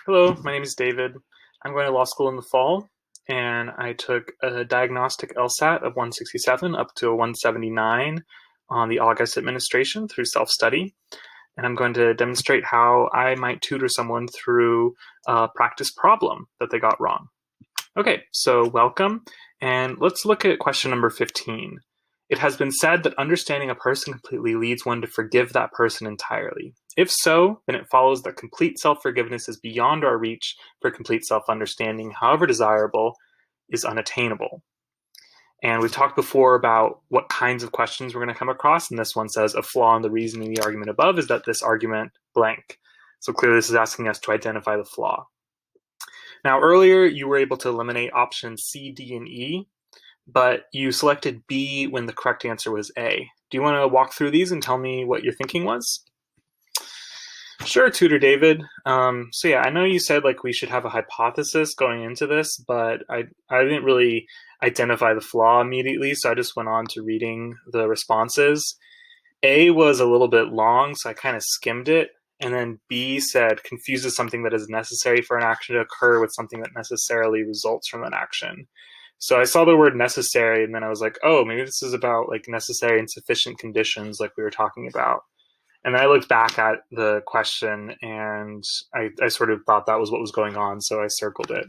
Hello, my name is David. I'm going to law school in the fall, and I took a diagnostic LSAT of 167 up to a 179 on the August administration through self-study. And I'm going to demonstrate how I might tutor someone through a practice problem that they got wrong. Okay, so welcome, and let's look at question number 15. It has been said that understanding a person completely leads one to forgive that person entirely. If so, then it follows that complete self-forgiveness is beyond our reach, for complete self-understanding, however desirable, is unattainable. And we've talked before about what kinds of questions we're going to come across, and this one says a flaw in the reasoning of the argument above is that this argument blank. So clearly this is asking us to identify the flaw. Now earlier you were able to eliminate options C, D, and E, but you selected B when the correct answer was A. Do you want to walk through these and tell me what your thinking was? Sure, Tutor David. So yeah, I know you said like we should have a hypothesis going into this, but I didn't really identify the flaw immediately, so I just went on to reading the responses. A was a little bit long, so I kind of skimmed it. And then B said confuses something that is necessary for an action to occur with something that necessarily results from an action. So I saw the word necessary, and then I was like, oh, maybe this is about like necessary and sufficient conditions like we were talking about. And then I looked back at the question, and I sort of thought that was what was going on, so I circled it.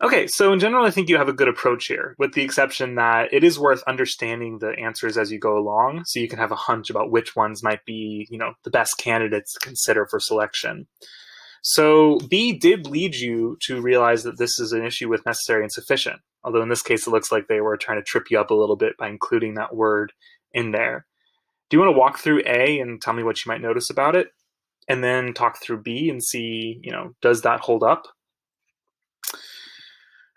Okay, so in general, I think you have a good approach here, with the exception that it is worth understanding the answers as you go along, so you can have a hunch about which ones might be, the best candidates to consider for selection. So B did lead you to realize that this is an issue with necessary and sufficient, although in this case it looks like they were trying to trip you up a little bit by including that word in there. Do you want to walk through A and tell me what you might notice about it? And then talk through B and see, does that hold up?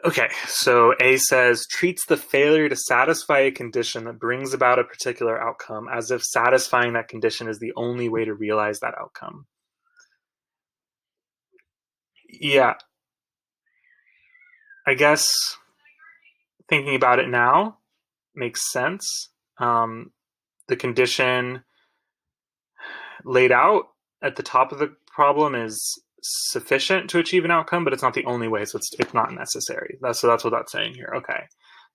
Okay, so A says, treats the failure to satisfy a condition that brings about a particular outcome as if satisfying that condition is the only way to realize that outcome. Yeah, I guess thinking about it now makes sense. The condition laid out at the top of the problem is sufficient to achieve an outcome, but it's not the only way, so it's not necessary. So that's what that's saying here. Okay.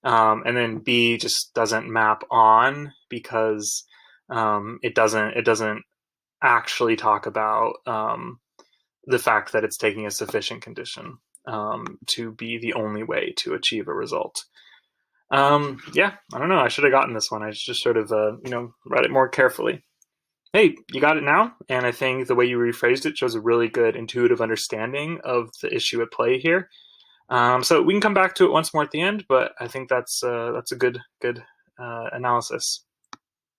And then B just doesn't map on because it doesn't actually talk about the fact that it's taking a sufficient condition to be the only way to achieve a result. Yeah, I don't know. I should have gotten this one. I just sort of read it more carefully. Hey, you got it now, and I think the way you rephrased it shows a really good intuitive understanding of the issue at play here. So we can come back to it once more at the end, but I think that's a good analysis.